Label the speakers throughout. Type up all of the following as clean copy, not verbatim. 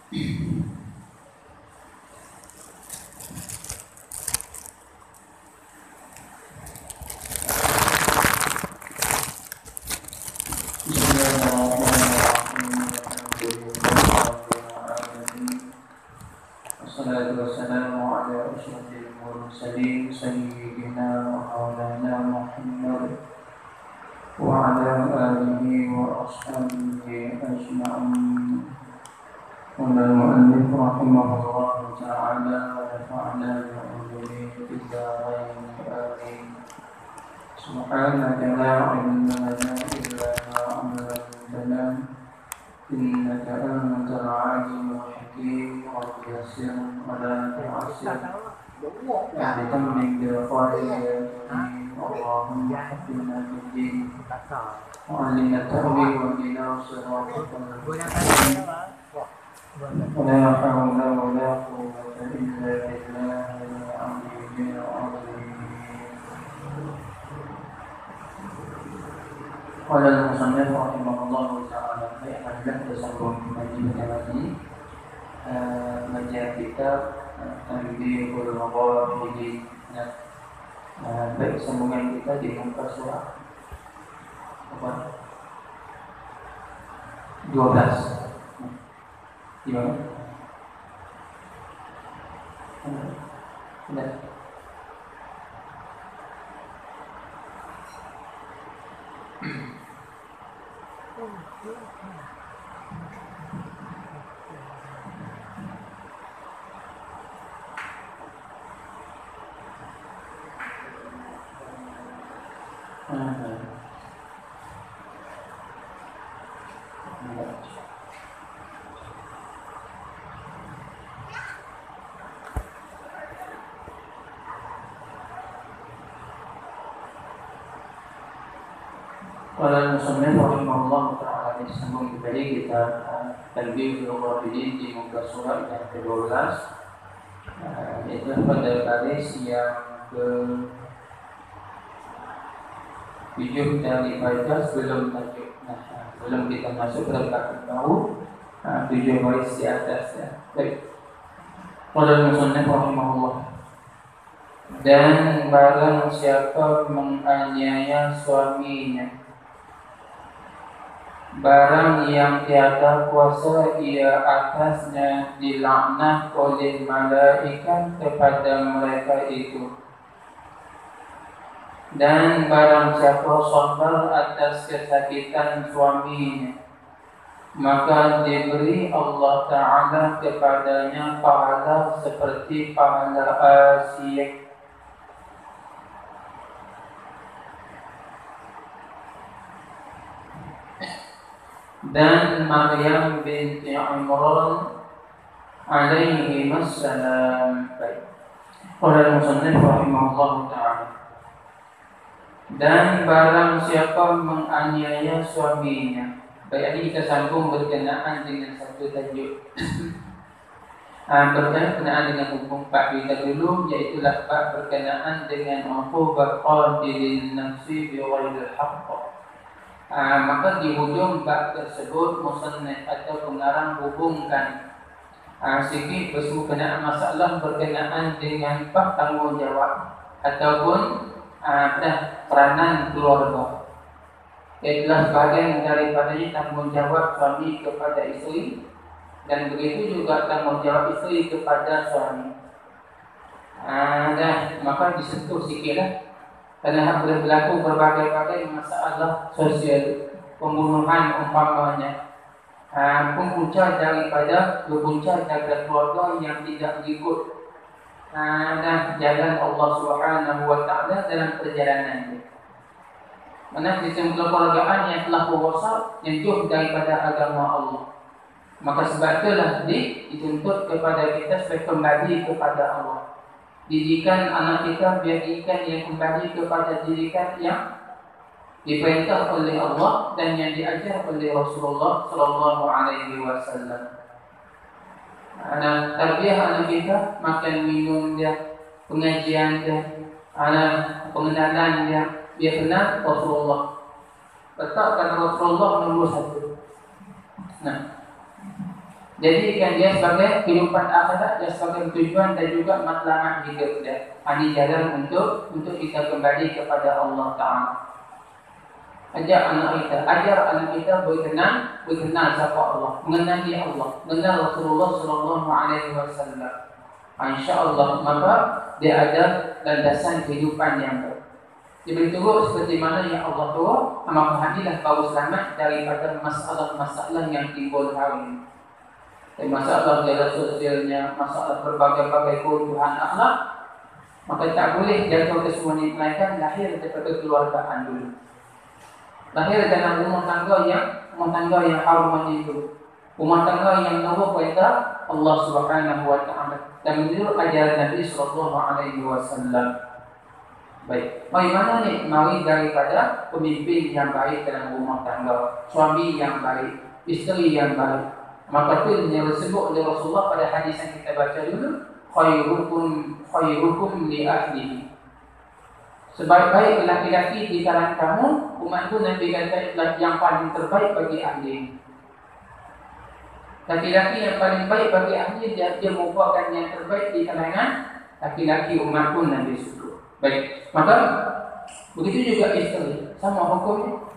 Speaker 1: Wassalatu wassalamu ala asyrafil mursalin sayyidina wa maulana Muhammad wa ala alihi wa ashabihi ajma'in. Qala al-mu'allif rahimahullah ta'ala wa nafa'ana bi'ulumihi fid dharain amin. Subhanaka la ilma lana illa ma 'allamtana innaka antal 'alimul hakim. Rabbi yassir wa la tu'assir واهدنا من بالخير اللهم حفظنا بالدين وعلمنا التأويل واهدنا صراطك المستقيم ولا حول ولا قوة إلا بالله العلي العظيم. قال المصنف رحمه الله تعالى فإن تسبب majlis lagi menjadi kitab Tanbihul Maqasid. Baik, sambungan kita di muka surat apa? 12. Gimana? Sudah. Qala al-musannif rahimahullah ta'ala, disambung kembali kita Tanbihul Maqasid di muka surat yang ke-12, yaitu pada baris yang ke-7 daripada sebelum tajuk. Belum kita masuk ke bab tahu 7 baris di atas. Baik. Qala al-musannif rahimahullah, dan barang siapa menganiaya suaminya, barang yang tiada kuasa ia atasnya, dilaknat oleh malaikat kepada mereka itu. Dan barang siapa sabar atas kesakitan suaminya, maka diberi Allah Ta'ala kepadanya pahala seperti pahala Asiyah. Dan Maryam binti Imran alaihi wassalam. Baik. Qala al-musannif rahimahullah ta'ala, dan barang siapa menganiaya suaminya. Baik, ini kita sambung berkenaan dengan satu tajuk berkenaan dengan hukum bab kita dulu, yaitu bab berkenaan dengan uqubat qatilin nafsi bi ghairil haqq. Maka di hujung bab tersebut musannif atau pengarang hubungkan sikit berkenaan masalah berkenaan dengan bab tanggungjawab ataupun peranan keluarga. Itulah bagian daripadanya tanggungjawab suami kepada isteri, dan begitu juga tanggungjawab isteri kepada suami. Dan maka disentuh sikitlah, karena boleh berlaku berbagai-bagai masalah sosial, pembunuhan umpamanya, berpunca daripada keluarga yang tidak ikut dan jalan Allah Subhanahu wa Ta'ala dalam perjalanannya. Mana sistem kekeluargaan yang telah merosak, yang jauh daripada agama Allah. Maka sebab itulah dituntut kepada kita supaya kembali kepada Allah. Didikan anak kita biar didikan yang kembali kepada didikan yang diperintah oleh Allah dan yang diajar oleh Rasulullah sallallahu alaihi wasallam. Tarbiyah anak kita, makan minum dia, pengajian dia, pengenalan dia, biar kenal Rasulullah. Letakkan Rasulullah nombor 1. Jadikan dia sebagai kehidupan akhirat, dia sebagai tujuan dan juga matlamat hidup dia. Ini jalan untuk kita kembali kepada Allah Ta'ala. Ajar anak kita berkenal siapa Allah, mengenali Allah, mengenal Rasulullah Sallallahu Alaihi Wasallam. InsyaAllah maka dia ada landasan kehidupan yang baik. Diberitahu seperti mana yang Allah tahu, maka hadilah kau selamat daripada masalah-masalah yang timbul hari ini. Masalah jalan sosialnya, masalah berbagai-bagai kebutuhan akhlak, maka tak boleh jatuh ke semua ini, melainkan lahir daripada keluargaan dulu. Lahir dalam rumah tangga yang harmoni itu, rumah tangga yang menurut perintah Allah Subhanahu Wa Taala dan menurut ajaran Nabi Sallallahu Alaihi Wasallam. Baik, bagaimana ni? Mari daripada pemimpin yang baik dalam rumah tangga, suami yang baik, isteri yang baik. Maka itu yang disebut oleh Rasulullah pada hadis yang kita baca dulu, khairukum li ahlihi. Sebaik-baik laki-laki di kalangan kamu, umat itu Nabi kata yang paling terbaik bagi ahli. Laki-laki yang paling baik bagi ahli, dia merupakan yang terbaik di kalangan laki-laki umat pun Nabi suruh. Baik, maka begitu juga isteri, sama hukumnya.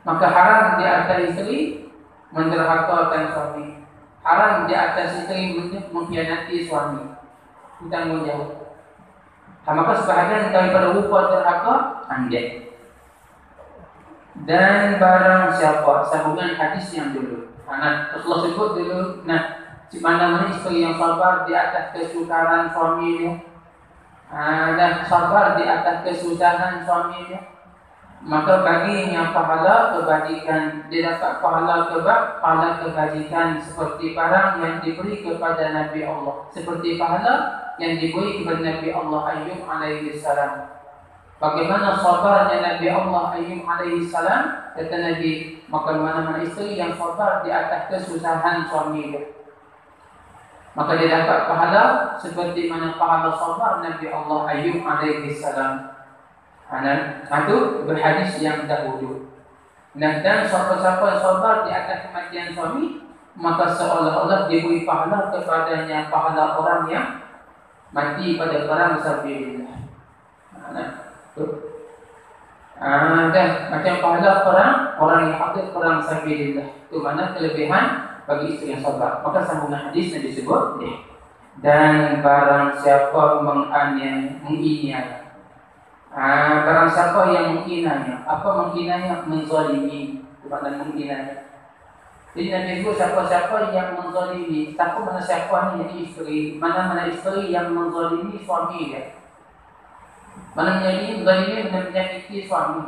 Speaker 1: Maka haram di atas isteri menderhakakan suami, haram di atas isteri mengkhianati suami. Tanggungjawab. Maka sebahagian daripada rupa derhaka anjay. Dan barang siapa, sambungan hadis yang dulu. Rasulullah sebut dulu, mana isteri yang sabar di atas kesukaran suaminya, dan sabar di atas kesusahan suaminya, maka baginya pahala kebajikan, dia dapat pahala kebajikan seperti barang yang diberi kepada Nabi Allah, seperti pahala yang diberi kepada Nabi Allah Ayyub alaihi salam. Bagaimana sabarnya Nabi Allah Ayyub alaihi salam, kata Nabi, maka mana-mana isteri yang sabar di atas kesusahan suaminya, maka dia dapat pahala seperti mana pahala sabar Nabi Allah Ayyub alaihi salam. Itu berhadis yang dahulu. Dan siapa-siapa yang sabar di atas kematian suami, maka seolah-olah diberi pahala kepadanya, pahala orang yang mati pada perang sabilillah. Dan macam pahala orang yang hadir perang sabilillah. Itu mana kelebihan bagi isteri yang sabar. Maka sambungan hadis yang disebut dan barang siapa menganiaya, barang siapa yang menghinanya, apa menghinanya? Menzalimi, bukan menghinanya. Jadi Nabi itu siapa-siapa yang menzalimi, siapa mana siapa ni, jadi isteri, mana-mana isteri yang menzalimi suami dia. Mana menzalimi menyakiti suami,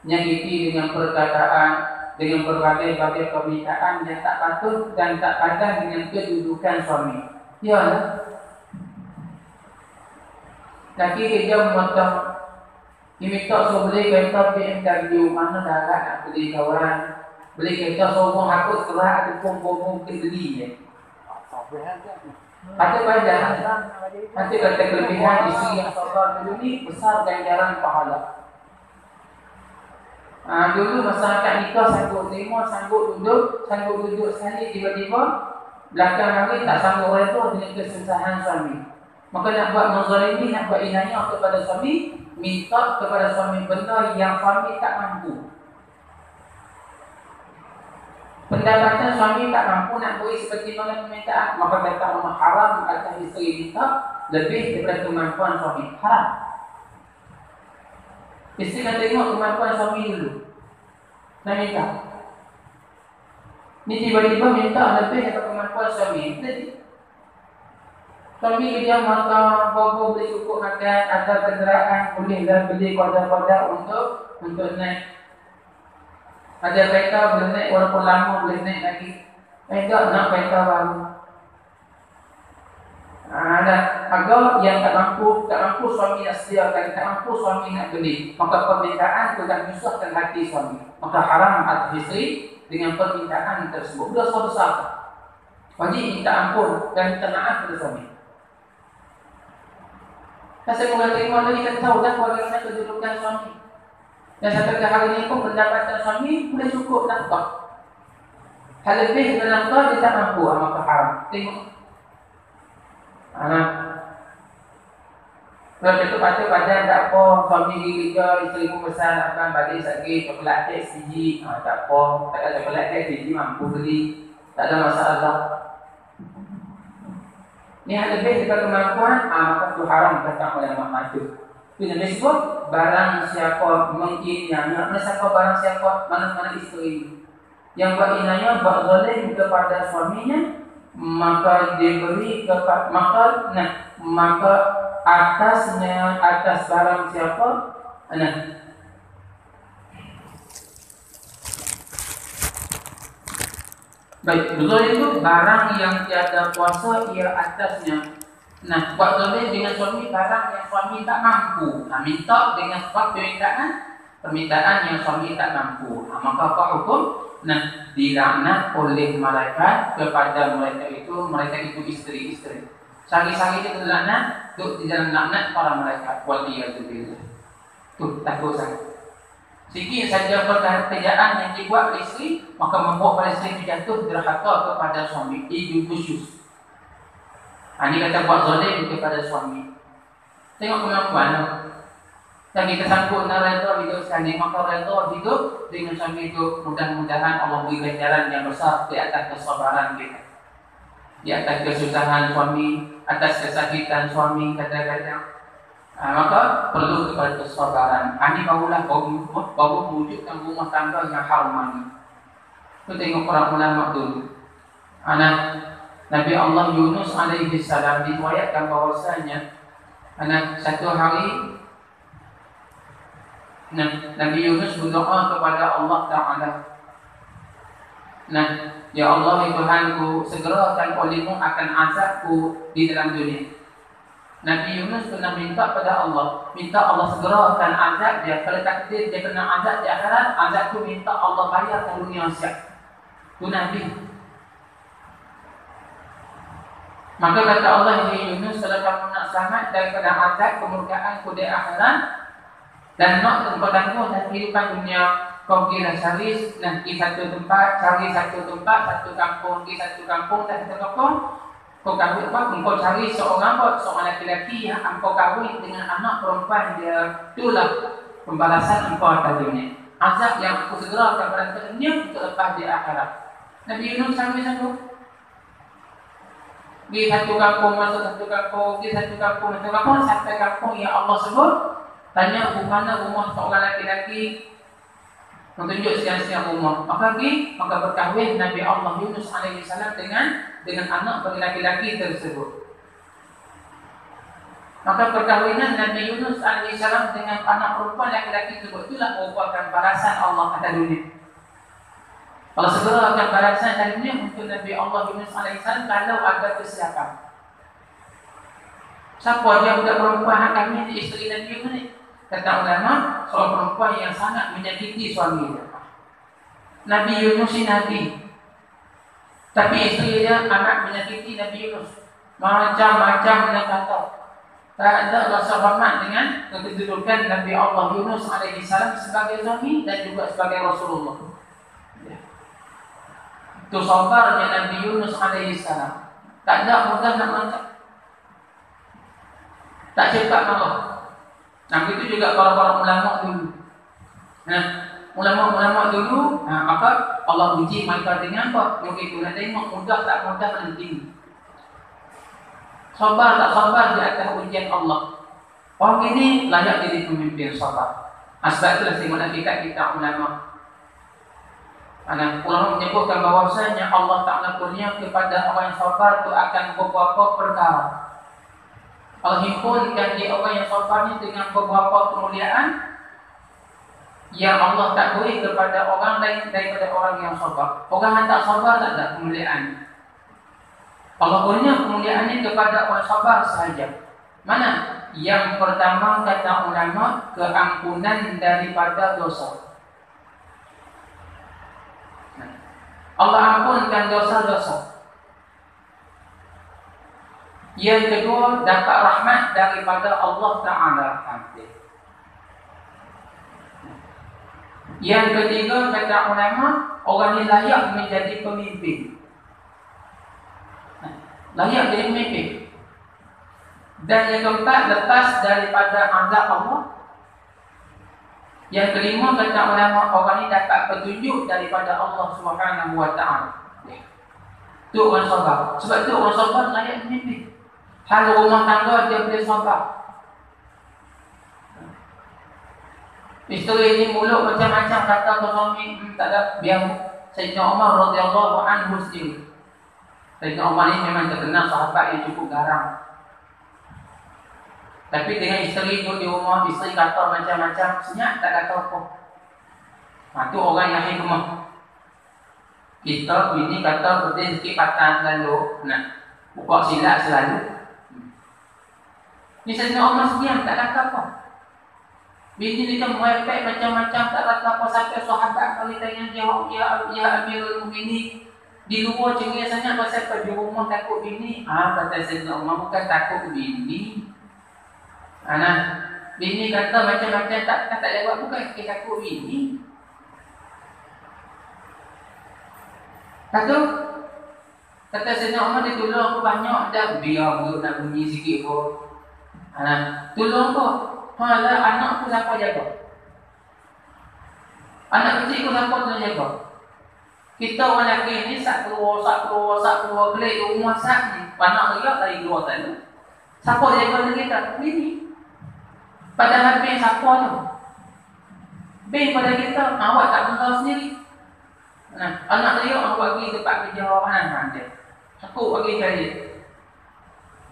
Speaker 1: menyakiti dengan perkataan, dengan berbagai-bagai permintaan yang tak patut dan tak padan dengan kedudukan suami. Ya lah. Laki kerja memotong, diminta suruh beli kereta BMW, mana darat nak beli kawan. Beli kereta sombong hakut kerak ataupun mungkin belinya. Kata badan, nanti kata kelebihan isteri yang sabar dulu ni besar ganjaran pahala. Dulu masyarakat nikah sanggup terima, sanggup duduk sekali, tiba-tiba belakang hari tak sanggup orang tu dengan kesusahan suami. Maka nak buat menzalimi, nak buat inayah kepada suami, minta kepada suami benda yang suami tak mampu. Pendapatan suami tak mampu nak beri seperti mana permintaan, maka kata Allah haram atas isteri minta lebih daripada kemampuan suami. Haram. Isteri nak tengok kemampuan suami dulu, nak minta. Ni tiba-tiba minta lebih daripada kemampuan suami. Jadi suami dia makan, bobo beli cukup makan, ada kenderaan, bolehlah beli kodak-kodak untuk naik. Ada kereta boleh naik, walaupun lama boleh naik lagi. Tak nak kereta baru. Dan harga yang tak mampu suami nak sediakan, tak mampu suami nak beli, maka permintaan itu akan menyusahkan hati suami. Maka haram atas isteri dengan permintaan tersebut. Dosa besar. Wajib minta ampun dan minta maaf kepada suami. Saya mengatakan lagi, kita tahu dah bagaimana kedudukan suami. Dan sampai ke hari ini pun pendapatan suami boleh cukup nafkah. Hal lebih menafkah dia tak mampu, maka haram. Tengok. Kalau itu pada tak apa, suami pergi kerja, isteri pun besar nak makan balik sakit, coklat kek siji, tak apa, tak ada coklat kek siji mampu beli, tak ada masalah. Ni hal lebih daripada kemampuan, maka tu haram kata ulama maju. Itu yang disebut barang siapa menginginnya, siapa barang siapa mana isteri yang buat inanya buat zalim kepada suaminya, maka diberi kepada maka atas barang siapa baik, zalim itu barang yang tiada kuasa ia atasnya. Buat zalim dengan suami barang yang suami tak mampu. Minta dengan sebab permintaan yang suami tak mampu. Maka apa hukum? Dilaknat oleh malaikat kepada mereka itu isteri-isteri. Sehari-hari itu dilaknat, itu di dalam laknat para malaikat. Waliyadzubillah. Tuh, takut sangat. Sikit saja pekerjaan yang dibuat oleh isteri, maka membuat pada isteri jatuh derhaka kepada suami. Itu khusus. Ini kata buat zalim kepada suami. Tengok kemampuan. Dan kita sanggup nak reda hidup sekali, maka reda hidup dengan suami itu. Mudah-mudahan Allah berikan jalan yang besar di atas kesabaran kita, di atas kesusahan suami, atas kesakitan suami kadang-kadang. Maka perlu kepada kesabaran. Ini baru mewujudkan rumah tangga yang harmoni. Kita tengok para ulama dulu. Nabi Allah Yunus alaihi salam diriwayatkan bahwasanya satu hari Nabi Yunus berdoa kepada Allah Ta'ala. Ya Allah, ya Tuhanku, segerakan olehmu akan azabku di dalam dunia. Nabi Yunus pernah minta pada Allah, minta Allah segerakan azab dia. Kalau takdir dia kena azab di akhirat, azabku minta Allah bayar ke dunia siap. Itu Nabi. Maka kata Allah, ya Yunus, kalau kamu nak selamat daripada azab kemurkaanku di akhirat dan nak engkau dan kehidupan dunia, kau kira cari satu tempat, satu kampung, satu kampung, kau kahwin apa? Engkau cari seorang lelaki yang engkau kahwin dengan anak perempuan dia. Itulah pembalasan engkau atas dunia. Azab yang aku segerakan pada dunia untuk lepas di akhirat. Nabi Yunus sanggup. Di satu kampung masuk satu kampung, di satu kampung sampai kampung yang Allah sebut. Tanya mana rumah seorang lelaki, menunjuk sekian-sekian rumah. Maka berkahwin Nabi Allah Yunus alaihi salam dengan anak bagi laki-laki tersebut. Maka perkahwinan Nabi Yunus alaihi salam dengan anak perempuan laki-laki tersebut itulah merupakan balasan Allah atas dunia. Allah segera akan balasan atas dunia untuk Nabi Allah Yunus alaihi salam kalau ada kesilapan. Siapa dia budak perempuan kami di isteri Nabi Yunus ni? Kata ulama, seorang perempuan yang sangat menyakiti suaminya. Nabi Yunus ini Nabi, tapi isteri dia amat menyakiti Nabi Yunus. Macam-macam dia kata. Tak ada rasa hormat dengan kedudukan Nabi Allah Yunus alaihi salam sebagai suami dan juga sebagai Rasulullah. Itu sabarnya Nabi Yunus alaihi salam. Tak ada mudah nak macam. Tak cepat marah. Itu juga para ulama dulu. Ulama dulu, maka Allah uji mereka dengan apa? Begitu nak tengok mudah tak mudah nanti. Sabar tak sabar di atas ujian Allah. Orang ini layak jadi pemimpin sabar. Sebab itulah tengok nanti kita ulama. Ulama menyebutkan bahawasanya Allah Ta'ala kurnia kepada orang yang sabar itu akan beberapa perkara. Allah himpunkan di orang yang sabar ini dengan beberapa kemuliaan yang Allah tak beri kepada orang lain daripada orang yang sabar. Orang yang tak sabar tak ada kemuliaan. Allah berinya kemuliaan ini kepada orang sabar sahaja. Mana? Yang pertama kata ulama, keampunan daripada dosa. Allah ampunkan dosa-dosa. Yang kedua, dapat rahmat daripada Allah Ta'ala. Yang ketiga, kata ulama, orang ni layak menjadi pemimpin. Layak jadi pemimpin. Dan yang keempat, lepas daripada azab Allah. Yang kelima, kata ulama, orang ni dapat petunjuk daripada Allah Subhanahu wa Ta'ala. Itu orang sabar. Sebab itu orang sabar layak pemimpin. Hal rumah tangga dia boleh sabar. Isteri ni mulut macam-macam kata ke suami, tak ada, biar Sayyidina Umar radhiyallahu anhu sendiri. Sayyidina Umar ni memang terkenal sahabat yang cukup garang. Tapi dengan isteri tu di rumah, isteri kata macam-macam, senyap tak kata apa. Tu orang yang hikmah. Kita bini kata betul sikit patah selalu, nak buka silap selalu. Ni Sayyidina Umar senyap tak kata apa. Bini dia merepek macam-macam, tak kata apa. Sampai sahabat kali tanya dia, ya Amirul Mukminin, di luar cengih sangat pasal apa, di rumah takut bini. Kata Sayyidina Umar, bukan takut bini. Bini kata macam-macam, tak jawab, bukan takut bini. Kata Sayyidina Umar, dia tolong aku banyak dah. Biar mulut nak bunyi sikit pun. Tolong kau. Malah anak aku siapa jaga? Anak kecil aku siapa tu jaga? Kita orang lelaki ni sak keluar kelik di rumah sak ni. Anak riak dari luar tadi. Siapa jaga kita? Bini. Padahal bin siapa tu? Bin pada kita, awak tak tahu sendiri. Anak riak aku bagi tempat kerja orang dia. Aku bagi cari.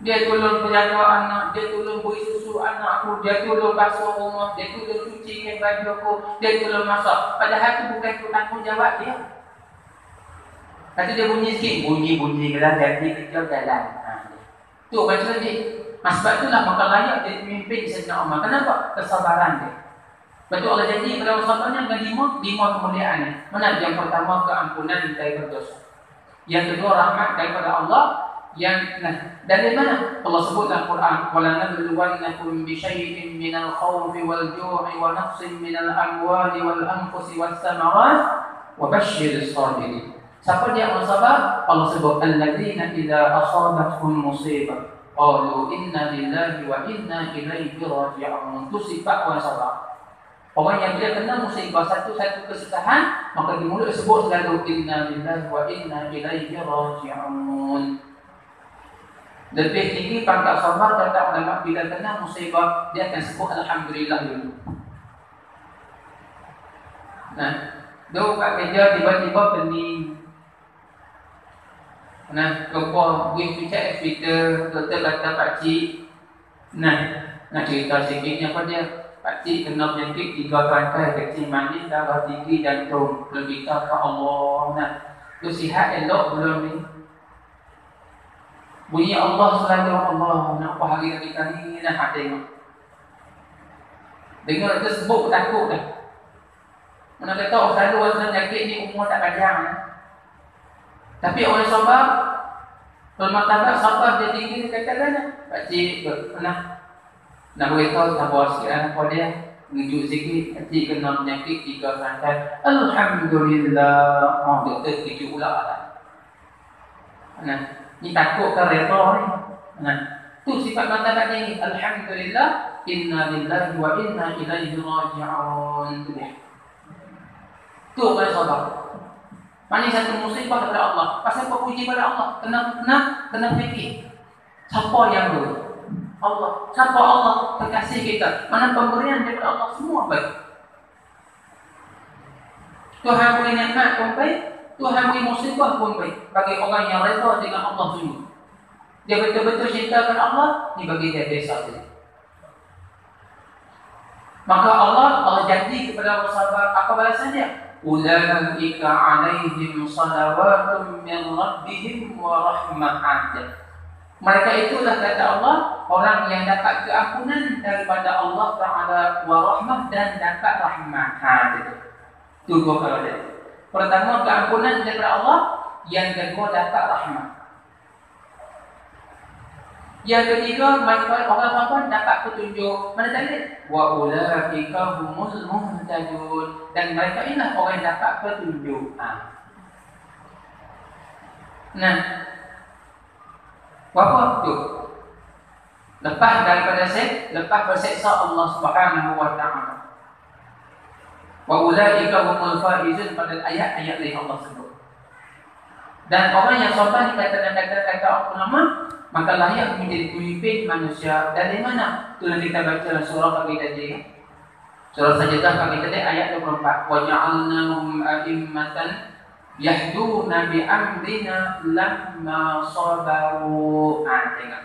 Speaker 1: Dia tolong penjaga anak, dia tolong beri susu anak aku, dia tolong basuh rumah, dia tolong cuci baju aku, dia tolong masak. Padahal itu bukan tanggungjawab dia. Kata dia bunyi sikit, bunyi kelas jadi kerja jalan. Tu macam ni. Sebab itulah maka layak dia memimpin Sayyidina Umar. Kenapa? Kesabaran dia. Betul Allah janji pada sahabatnya ada lima kemuliaan. Mana yang pertama, keampunan daripada dosa. Yang kedua, rahmat daripada Allah. Dari mana? Allah sebut dalam Quran, wala nabluwannakum bi syai'in minal khawfi wal ju'i wa naqsin minal amwali wal anfusi was samarat wa basyyiris sabirin. Siapa dia yang sabar? Allah sebut alladzina idza asabathum musibah qalu inna lillahi wa inna ilaihi raji'un. Itu sifat orang sabar. Orang yang bila kena musibah satu kesusahan, maka di mulut sebut selalu inna lillahi wa inna ilaihi raji'un. Lebih tinggi pangkat sabar, kata ulama, bila kena musibah dia akan sebut alhamdulillah dulu. Dulu kat kerja tiba-tiba pening. Lupa pergi check hospital, doktor kata pakcik, nak cerita sikitnya apa dia. Pakcik kena penyakit 3 rantai, kecil manis, darah tinggi, jantung. Berbicara ke Allah. Tu sihat elok belum ni? Bunyi Allah selalu Allah. Nak apa hari-hari kali ni nak tengok. Dengar itu sebut takut dah. Mana kata selalu orang penyakit ni umur tak panjang. Tapi orang sabar, bermartabat sabar dia tinggi, dia kata kan pakcik pernah nak beritahu sabar sikit apa dia. Menunjuk sikit, pakcik kena penyakit 3 rantai. Alhamdulillah. Doktor setuju pula lah. Ni takut ke reta ni. Tu sifat martabat ni. Alhamdulillah, inna lillahi wa inna ilaihi raji'un. Tu dia. Tu orang sabar. Mana satu musibah kepada Allah. Pasal apa puji pada Allah? Kena fikir. Siapa yang dulu? Allah. Siapa Allah? Terkasih kita. Mana pemberian daripada Allah semua baik. Tuhan beri nikmat pun baik. Tuhan beri musibah pun baik. Bagi orang yang reda dengan Allah semua. Dia betul-betul cintakan Allah, ni bagi dia biasa saja. Maka Allah janji kepada orang sabar, apa balasannya? Ulaika alaihim salawatun min rabbihim wa rahmah. Mereka itulah kata Allah, orang yang dapat keampunan daripada Allah Ta'ala wa rahmah dan dapat rahmat. Itu dua kalau dia. Pertama keampunan daripada Allah, yang kedua dapat rahmat. Yang ketiga, orang sabar dapat petunjuk. Mana tadi? Wa ulaika humul muhtadun. Dan mereka inilah orang yang dapat petunjuk. Nah, apa tu? Lepas daripada lepas berseksa Allah Subhanahu wa taala. Wa ulaika humul faizun, pada ayat-ayat lain Allah sebut. Dan orang yang sabar dikatakan kata ulama, maka layak menjadi pemimpin manusia. Dari mana? Itu yang kita baca dalam surah pagi tadi. Surah Sajdah pagi tadi ayat 24. Wa ja'alnahum a'immatan yahduna bi amrina lamma sabaru. Tengok.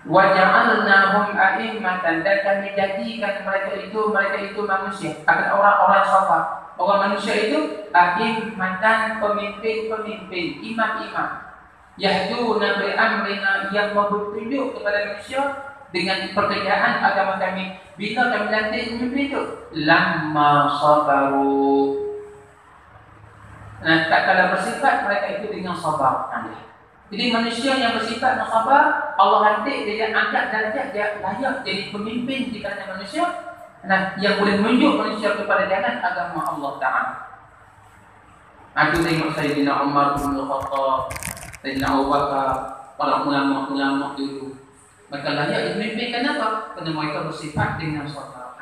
Speaker 1: Wa ja'alnahum a'immatan, dan kami jadikan mereka itu manusia, akan orang-orang sabar. Orang manusia itu a'immatan, pemimpin-pemimpin, imam-imam. Yahduna bi amrina, yang bertunjuk kepada manusia dengan pekerjaan agama kami. Bila kami latih pemimpin itu, lamma sabaru. Nah, tak kala bersifat mereka itu dengan sabar. Jadi manusia yang bersifat sabar, Allah hantik dia angkat darjat, dia layak jadi pemimpin di kalangan manusia. Nah, yang boleh menunjuk manusia kepada jalan agama Allah Taala. Aku tengok Sayyidina Umar bin Khattab, Sayyidina Abu Bakar, para ulama-ulama dulu. Mereka layak dipimpin. Kenapa? Kerana mereka bersifat dengan sabar.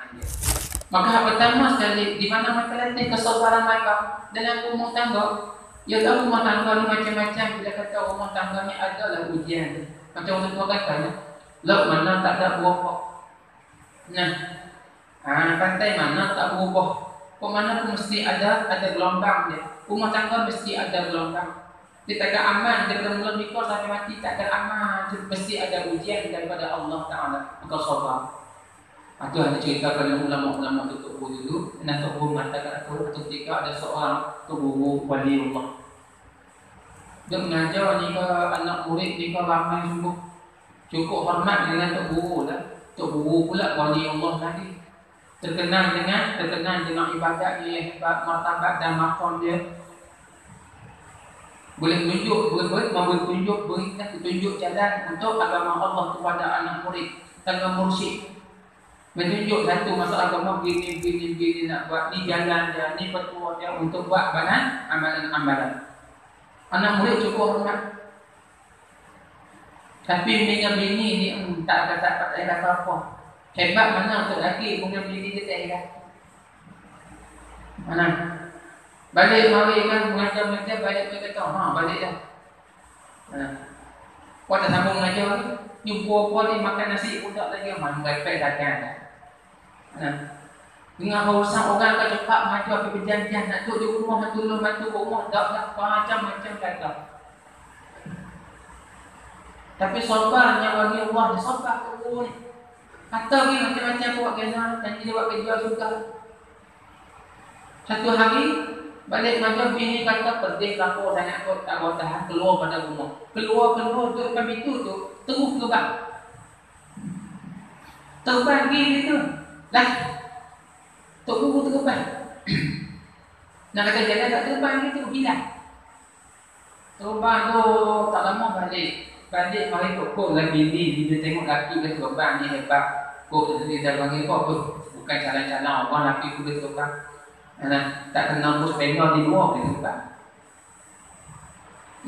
Speaker 1: Maka yang pertama sekali, di mana mereka latih kesabaran mereka dalam rumah tangga. Ya tahu rumah tangga ni macam-macam. Bila kata rumah tangga ni adalah ujian. Macam orang tua kata, laut mana tak ada buah. Nah, pantai mana tak berubah. Kok mana pun mesti ada gelombang dia. Rumah tangga mesti ada gelombang. Dia tak ada aman, dia mula nikah sampai mati tak ada aman. Mesti ada ujian daripada Allah Ta'ala. Maka sabar. Itu ada cerita pada ulama-ulama Tok Guru dulu. Dan Tok Guru mengatakan atau ketika ada seorang Tok Guru wali Allah. Dia mengajar ni ke anak murid ni ke ramai sungguh. Cukup hormat dengan Tok Guru lah. Tok Guru pula wali Allah lagi. Terkenal dengan ibadat dia, hebat, martabat dan maqam dia. Boleh tunjuk, memberi tunjuk jalan untuk agama Allah kepada anak murid dan mursyid. Menunjuk satu masalah agama begini nak buat, ni jalan dia, ni petua dia untuk buat amalan. Anak murid cukup hormat. Tapi dengan bini ni tak ada apa-apa. Hebat mana untuk lelaki, mungkin bini dia tak hebat. Mana? Balik mari kan mengajar balik dia kata, balik dah. Kau tak sambung mengajar ni. Jumpa ni makan nasi pun tak lagi, repek dagang dah. Dengan urusan orang akan cepat maju pergi berjanjian nak duduk di rumah, nak tolong bantu rumah, tak macam-macam kata. Tapi sabarnya bagi Allah, dia sabar tu. Kata ni macam-macam buat kerja, janji dia buat kerja juga. Satu hari balik macam bini kata pedih lapor sangat kot, tak boleh tahan, keluar pada rumah. Keluar tu depan pintu tu, terus terbang. Terbang gini tu. Lah. Tok Guru terbang. Nak kata jalan tak terbang gitu, hilang. Terbang tu tak lama balik. Balik mari kok lagi bini dia tengok laki dia terbang ni hebat. Kok dia dah panggil apa? Bukan calon-calon orang laki tu dia terbang. Tak kenal pun sepeda di luar dia terbang.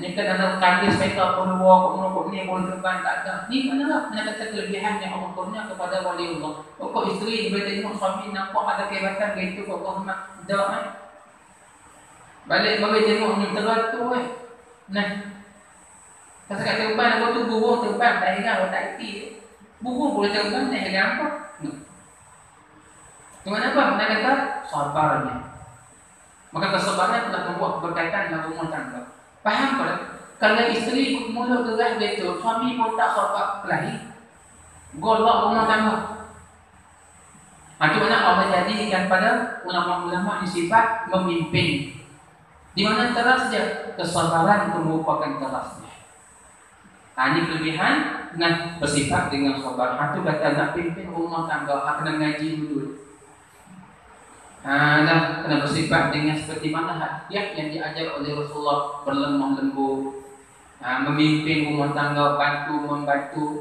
Speaker 1: Ni kan ada kaki sepeda pun luar, kok ni boleh terbang tak ada. Ni mana lah, mana kata kelebihan yang Allah kurnia kepada wali Allah. Kok isteri boleh tengok suami nampak ada kehebatan gitu, kok hormat. Dah balik mari tengok ni teratur Nah, pasal kat terbang aku tu burung terbang tak heran, tak erti. Burung boleh terbang tak heran apa? Dengan apa? Mana kata sabarnya. Maka kesabaran telah membuat berkaitan dalam rumah tangga. Faham tak? Kalau isteri mulut gerak gitu, suami pun tak sabar kelahi, golok rumah tangga. Macam mana Allah jadikan pada ulama-ulama yang sifat memimpin. Di mana terasnya kesabaran itu merupakan terasnya. Ini kelebihan dengan bersifat dengan sabar. Itu kata nak pimpin rumah tangga, kena ngaji dulu. Kena bersifat dengan seperti mana hadiah yang diajar oleh Rasulullah, berlemah lembut, memimpin rumah tangga,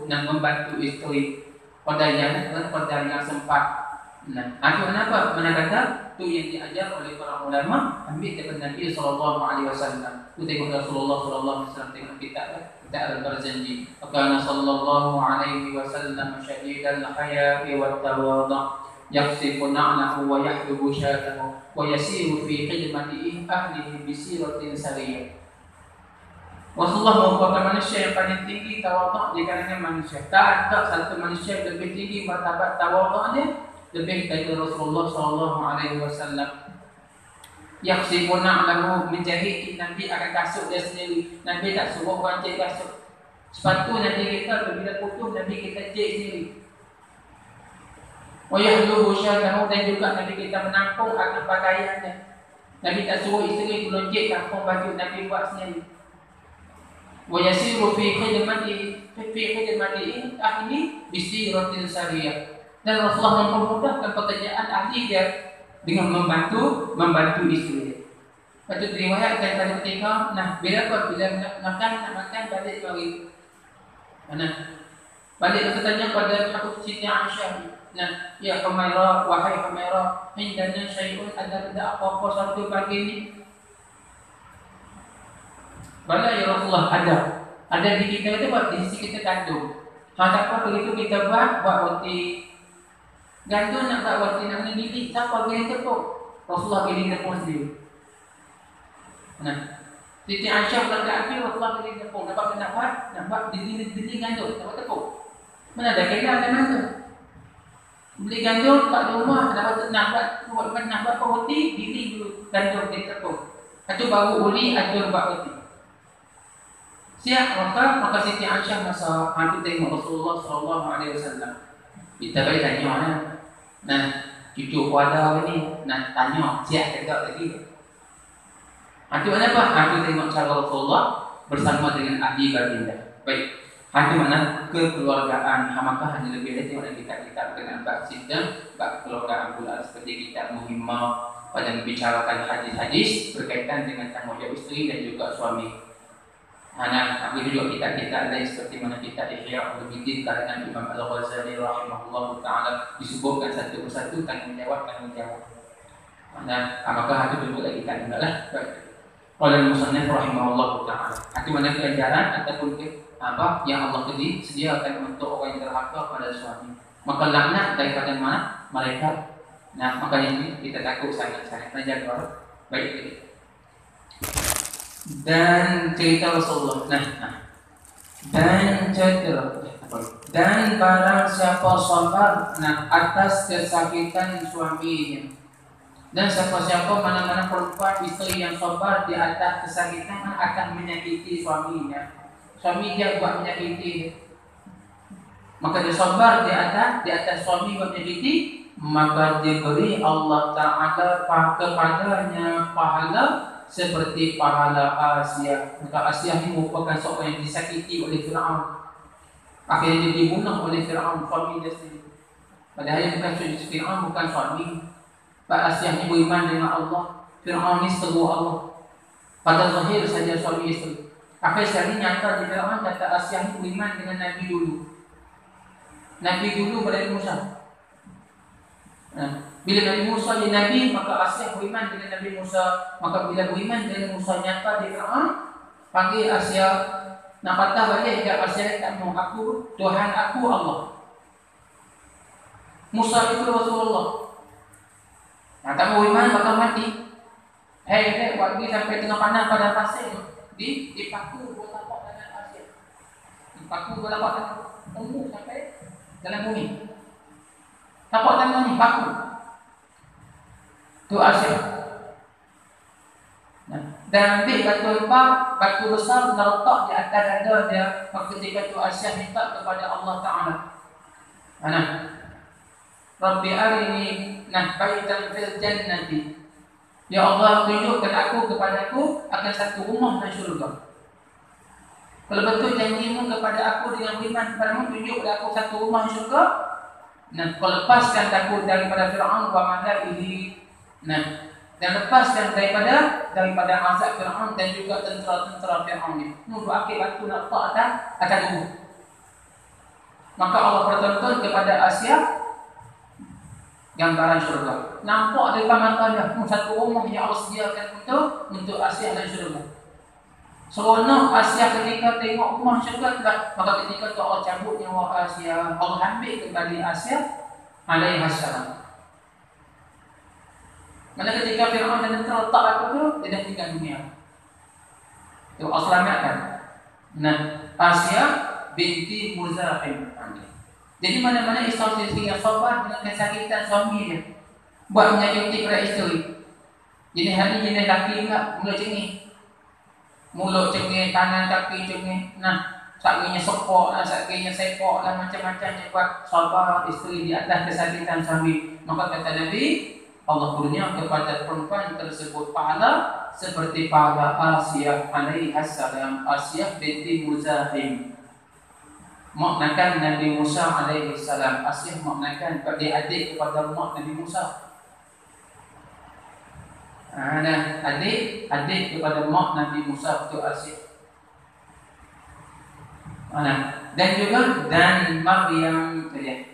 Speaker 1: membantu isteri pada yang sempat. Itu kenapa? Mana kata itu yang diajar oleh para ulama, ambil daripada Nabi sallallahu alaihi wasallam. Itu tengok Rasulullah sallallahu alaihi wasallam, tengok kita berjanji. Kana sallallahu alaihi wasallam syadidal haya'i wat tawadhu, yaksifu na'lahu wa yahdubu syatahu wa yasiru fi khidmati ahlihi bi siratin sariyah. Rasulullah merupakan manusia yang paling tinggi tawaduk di kalangan manusia. Tak ada satu manusia yang lebih tinggi martabat tawaduknya lebih dari Rasulullah sallallahu alaihi wasallam. Yaksifu na'lahu, menjahit Nabi akan kasut dia sendiri. Nabi tak suruh orang jahit kasut. Sepatu Nabi kita bila putus Nabi kita jahit sendiri. Wa yahlubu syatahu, dan juga Nabi kita menampung akan pakaiannya. Nabi tak suruh isteri tolong jahit tampung baju, Nabi buat sendiri. Wa yasiru fi khidmati ahli bi siratin sariyah. Dan Rasulullah mempermudahkan pekerjaan ahli dia dengan membantu isteri. Patut diriwayatkan pada ketika bila nak makan balik mari. Balik kita tanya pada Siti Aisyah. Ya Humairah, wahai Humairah, indana syai'un, ada apa-apa satu pagi ni? Bala ya Rasulullah, ada di kita itu buat di sisi kita kandung. Tak apa begitu kita buat roti. Gandum nak buat roti nak dididik, siapa giling tepung? Rasulullah giling tepung sendiri. Siti Aisyah berkata, api Rasulullah giling tepung. Nak buat dididik gandum, nak buat tepung. Mana ada kena ada mana? Beli gandum tak di rumah, nak buat roti, giling dulu gandum giling tepung. Itu baru uli ajar buat roti. Siap maka Siti Aisyah masa hampir tengok Rasulullah sallallahu alaihi wasallam. Kita balik tanya cucu kuada ni tanya siap tegak lagi. Itu kenapa? Hampir tengok cara Rasulullah bersama dengan ahli baginda. Baik. Hati mana kekeluargaan, maka hanya lebih dari tengok kita berkenaan bab sistem, bab kekeluargaan pula seperti kita muhimmah pada membicarakan hadis-hadis berkaitan dengan tanggungjawab isteri dan juga suami. Ambil juga kita lain seperti mana kita Ihya Ulumuddin karangan Imam Al-Ghazali rahimahullah taala disebutkan satu persatu tanggungjawab. Maka hati juga kita hendaklah oleh musannif rahimahullah taala. Hati mana keajaran ataupun apa yang Allah sediakan untuk orang yang derhaka pada suami. Maka laknat daripada mana mereka. Maka ini kita takut sangat-sangat menjaga baik. Dan cerita Rasulullah. Dan barang siapa sabar atas kesakitan suaminya. Dan siapa-siapa mana-mana perempuan isteri yang sabar di atas kesakitan akan menyakiti suaminya. Suami dia buat menyakiti, maka dia sabar di atas suami buat menyakiti, maka dia beri Allah Ta'ala kepadanya pahala seperti pahala Asia. Maka Asia ini merupakan seorang yang disakiti oleh Fir'aun. Akhirnya dia dibunuh oleh Fir'aun, suami dia sendiri. Padahal yang bukan Fir'aun bukan suami. Pak Asia ini beriman dengan Allah. Fir'aun ini seteru Allah. Pada zahir saja suami isteri. Akhir sekali nyata di Fir'aun kata Asia ini beriman dengan Nabi dulu. Nabi dulu pada Musa. Bila Nabi Musa jadi Nabi, maka Asia beriman dengan Nabi Musa. Maka bila beriman dengan Musa nyata di Fir'aun, panggil Asia. Nak patah balik dia Asia tak mau, aku Tuhan aku Allah. Musa itu Rasulullah. Tak mau beriman maka mati. Waktu sampai tengah panas pada pasir dipaku dua tapak tangan Asia. Dipaku dua tapak tangan tembus sampai dalam bumi. Tapak tangan ni paku. Tu Asia. Dan ambil batu besar letak di atas dada dia. Maka ketika tu Asia minta kepada Allah Ta'ala. Rabbi arini baitan fil jannati. Ya Allah, tunjukkan kepadaku akan satu rumah di syurga. Kalau betul janjimu kepada aku dengan beriman kepadamu, tunjukkan aku satu rumah di syurga. Kau lepaskan aku daripada Fir'aun wa malaihi. dan lepaskan daripada azab Fir'aun dan juga tentera-tentera Fir'aun ni. Nunggu akibat tu nak tak akan tunggu. Maka Allah bertonton kepada Asia gambaran syurga. Nampak depan matanya satu rumah yang Allah sediakan untuk Asia dan syurga. Seronok Asia ketika tengok rumah syurga, maka ketika tu Allah cabut nyawa Asia, Allah ambil kembali Asia alaihissalam. Mana ketika Fir'aun dan tentera letak aku tu, dia dah tinggal dunia. Tu Allah selamatkan. Nah, Asia binti Muzahim. Jadi mana-mana isteri yang sabar dengan kesakitan suami dia, buat menyakiti kepada isteri. Jadi hari ini jenis lelaki juga mula cengih, mulut cengih, tangan kaki cengih. Nah, sakinya sepok lah, sakinya sepok lah, macam-macam buat sabar isteri di atas kesakitan suami. Maka kata Nabi, Allah kurnia kepada perempuan tersebut pahala seperti pahala Asia alaihissalam, Asia binti Muzahim. Maknakan Nabi Musa alaihissalam. Asyik maknakan adik kepada mak Nabi Musa. Adik kepada mak Nabi Musa itu Asyik. Dan juga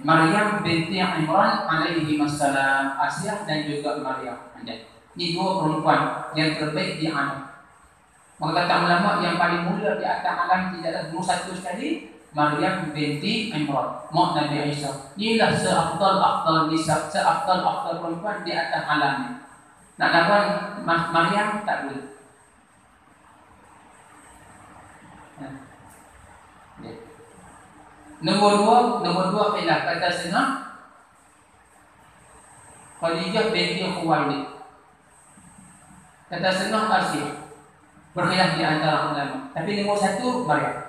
Speaker 1: Maryam binti Imran alaihissalam. Asyik dan juga Maryam. Ini dua perempuan yang terbaik di alam. Maka kata ulama yang paling mulia di atas alam tidaklah dua satu sekali, Maryam binti Imran, mak Nabi Isa. Inilah seafdal nisa, seafdal perempuan di atas alam ni. Nak lawan Maryam tak boleh. Nombor dua khilaf kata setengah Khadijah binti Khuwailid. Kata setengah Asyik. Berkhilaf di antara ulama. Tapi nombor satu Maryam.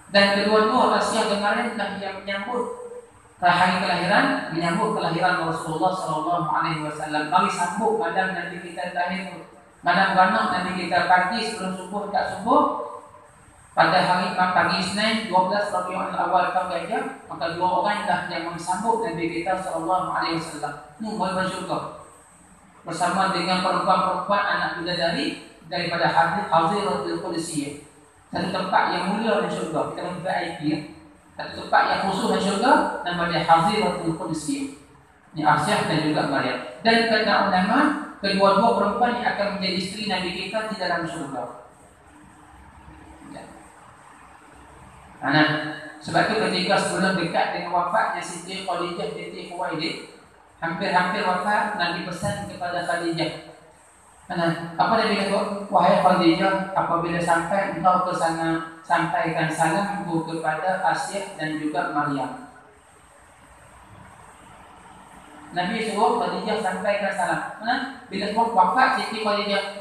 Speaker 1: Dan kedua-dua Asia dan Maryam yang menyambut hari kelahiran, menyambut kelahiran Rasulullah SAW. Bagi sambut malam Nabi kita lahir, malam beranak Nabi kita pagi sebelum subuh tak subuh. Pada hari pagi Isnin 12 Rabiul Awal tahun Gajah, maka dua orang dah yang menyambut Nabi kita SAW. Ini boleh bersyukur bersama dengan perempuan-perempuan anak bidadari daripada Haziratul Qudsiyah. Satu tempat yang mulia di syurga. Kita akan VIP ya. Satu tempat yang khusus di syurga namanya Haziratul Qudsiyah. Ini Asyah dan juga Maryam. Dan kata ulama, kedua-dua perempuan yang akan menjadi isteri Nabi kita di dalam syurga. Sebab itu ketika sebelum dekat dengan wafatnya Siti Khadijah binti Khuwailid, hampir-hampir wafat, Nabi pesan kepada Khadijah. Apa Nabi kata? Wahai Khadijah, apabila sampai engkau ke sana, sampaikan salamku kepada Asyik dan juga Maryam. Nabi suruh Khadijah sampaikan salam. Bila semua wafat Siti Khadijah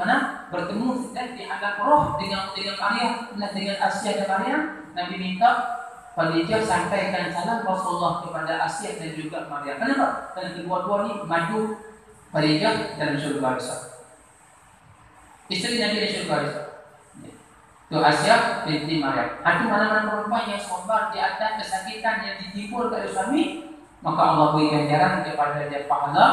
Speaker 1: bertemu di alam roh dengan Maryam, dengan Asyik dan Maryam. Nabi minta Khadijah sampaikan salam Rasulullah kepada Asyik dan juga Maryam. Kenapa? Kerana kedua-dua ni maju Khadijah dalam syurga besar. Isteri Nabi di syurga besar. Itu Asyik binti Maryam. Itu mana-mana perempuan yang sabar di atas kesakitan yang ditimbul oleh suami, maka Allah beri ganjaran kepada dia pahala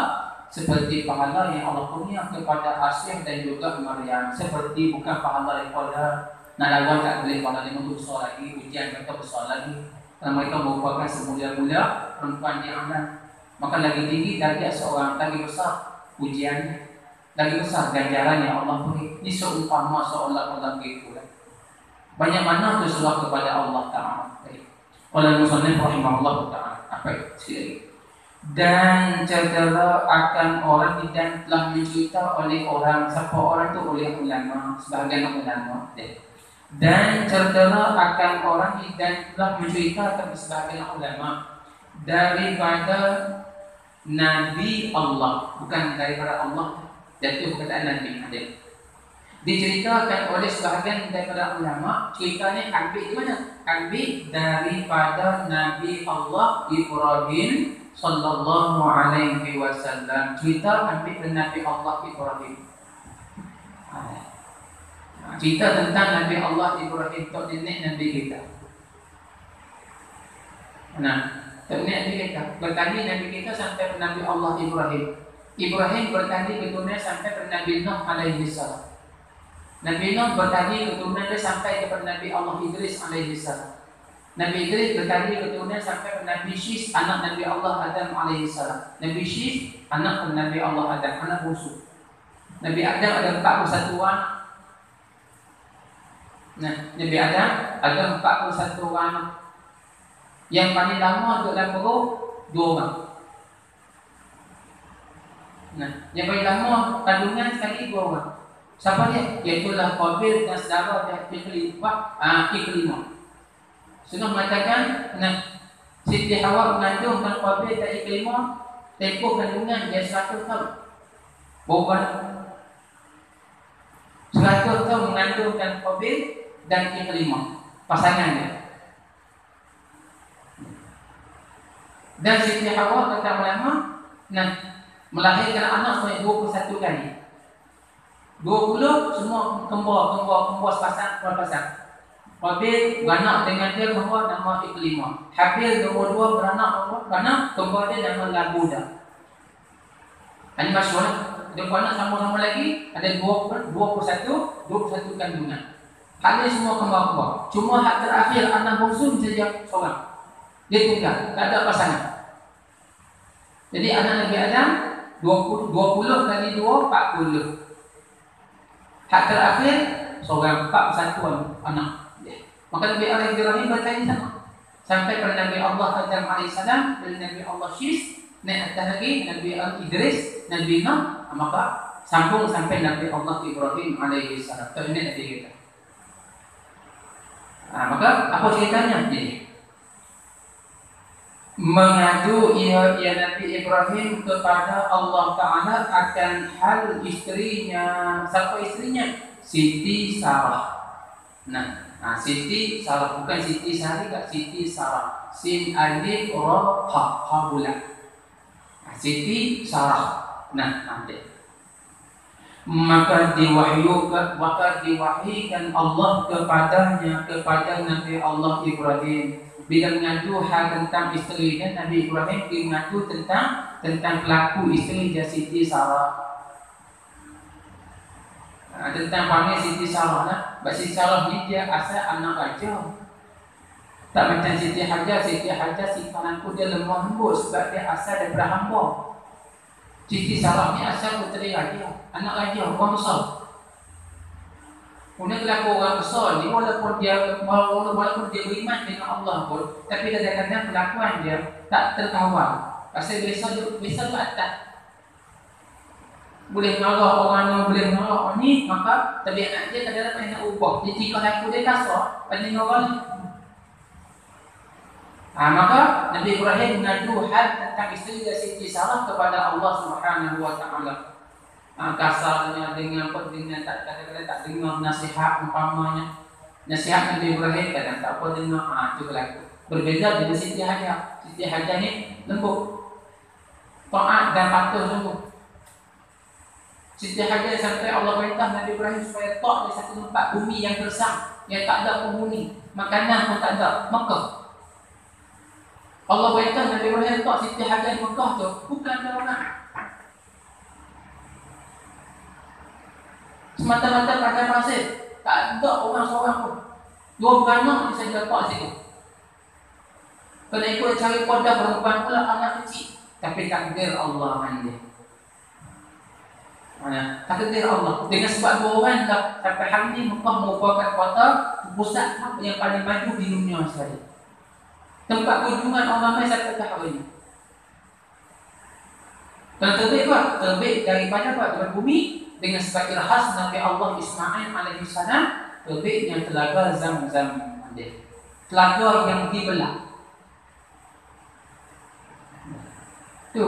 Speaker 1: seperti pahala yang Allah kurnia kepada Asyik dan juga Maryam. Seperti bukan pahala daripada nak lawan tak boleh, pahala dia besar lagi, ujian mereka besar lagi. Kerana mereka merupakan semulia-mulia perempuan di aman. Maka lagi tinggi darjat seorang, lagi besar ujian, lagi besar ganjaran yang Allah beri. Ini seumpama seolah-olah begitu. Banyak mana tu surah kepada Allah Ta'ala. Oleh Muslim rahimahullah Ta'ala. Apa sekali. Dan cedera akan orang dan telah mencerita oleh orang. Siapa orang tu? Oleh ulama. Sebahagian ulama. Dan cedera akan orang dan telah mencerita kepada sebahagian ulama daripada Nabi Allah. Bukan daripada Allah. Jatuh perkataan Nabi. Diceritakan oleh sebahagian daripada ulama, ceritanya ambil di mana? Ambil daripada Nabi Allah Ibrahim sallallahu alaihi wasallam. Cerita ambil dari Nabi Allah Ibrahim. Cerita tentang Nabi Allah Ibrahim, tok nenek Nabi kita. Tok nenek Nabi kita. Berkali Nabi kita sampai Nabi Allah Ibrahim. Ibrahim bertani keturunan sampai kepada Nabi Nuh alaihi salam. Nabi Nuh bertani keturunan dia sampai kepada Nabi Allah Idris alaihi salam. Nabi Idris bertani keturunan sampai kepada Nabi Syis, anak Nabi Allah Adam alaihi salam. Nabi Syis anak Nabi Allah Adam, anak bungsu. Nabi Adam ada 41 anak. Nah, Nabi Adam ada 41 anak. Yang paling lama untuk dalam perut 2 orang. Nah, yang paling lama kandungan sekali 2 orang. Siapa dia? Iaitulah Qabil dan saudara dia kelima. Sudah mengatakan, nah, Siti Hawa mengandungkan Qabil dan kelima, tempoh kandungan dia 100 tahun. Bukan 100 tahun mengandungkan Qabil dan kelima pasangannya. Dan Siti Hawa kata ulama, nah, melahirkan anak sebanyak 21 kali. 20 semua kembar sepasang. Qabil beranak dengan dia kembar nama Iklimah. Habil nombor 2 beranak kembar dia nama Labuda. Ini masyhur. Dia anak sama-sama lagi ada 21 kandungan. Hal ini semua kembar. Cuma hak terakhir anak bungsu saja seorang. Dia tinggal, tak ada pasangan. Jadi anak Nabi Adam 20 kali 2 40. Hak terakhir seorang 41 anak. Maka Nabi Allah Ibrahim bertanya sama. Sampai pada Nabi Allah Adam alaihissalam dan Nabi Allah Syis, naik atas lagi Nabi Idris, Nabi Nuh, maka sambung sampai Nabi Allah Ibrahim alaihissalam. Itu ini Nabi kita. Maka apa ceritanya? Jadi mengadu ia Nabi Ibrahim kepada Allah Ta'ala akan hal istrinya. Siapa istrinya? Siti Sarah. Nah, Siti Sarah, bukan Siti Sari, Siti Sarah. Sin alif ra ha bulat. Siti Sarah. Nah, nanti maka diwahyukan Allah kepadanya, kepada Nabi Allah Ibrahim. Bila mengadu hal tentang isterinya, Nabi Ibrahim mengadu tentang pelaku isteri dia Siti Sarah. Tentang panggil Siti Sarah. Siti Sarah ni dia asal anak raja. Tak macam Siti Hajar. Siti Hajar sifananku dia lemah lembut sebab dia asal daripada hamba. Siti Sarah ni asal puteri raja, anak raja, orang besar. Kemudian kelaku orang besar ni walaupun dia beriman dengan Allah pun, tapi kadang-kadang kelakuan dia tak terkawal. Pasal biasa tu atas. Boleh marah orang yang boleh marah orang ni, maka tabiat dia kadang-kadang nak ubah. Jadi kalau dia kasar pada orang ni. Maka Nabi Ibrahim mengadu hal tentang isteri dia Siti Sarah kepada Allah Subhanahu wa taala. Kasarnya dengan kadang-kadang tak dengar nasihat umpamanya. Nasihat Nabi Ibrahim kadang tak apa dengar. Itu berlaku. Berbeza dengan Siti Hajar. Siti Hajar ni lembut, taat dan patuh sungguh. Siti Hajar sampai Allah perintah Nabi Ibrahim supaya taat di satu tempat bumi yang gersang, yang tak ada penghuni, makanan pun tak ada, Mekah. Allah perintah Nabi Ibrahim taat Siti Hajar di Mekah tu bukan orang semata-mata pakai pasir, tak ada orang seorang pun. 2 beranak dia saja taat situ. Kena ikut cari kodah perempuan pula anak kecil. Tapi takdir Allah mandi. Takdir Allah. Dengan sebab 2 orang dah sampai hari ini Mekah merupakan kota pusat yang paling maju di dunia sekali. Tempat kunjungan orang ramai sampai ke hari ini. Dan terbit apa? Terbit daripada apa? Daripada bumi dengan sebab irhas Nabi Allah Ismail alaihi salam, terbitnya telaga Zam-Zam. Telaga yang dibelah. Tu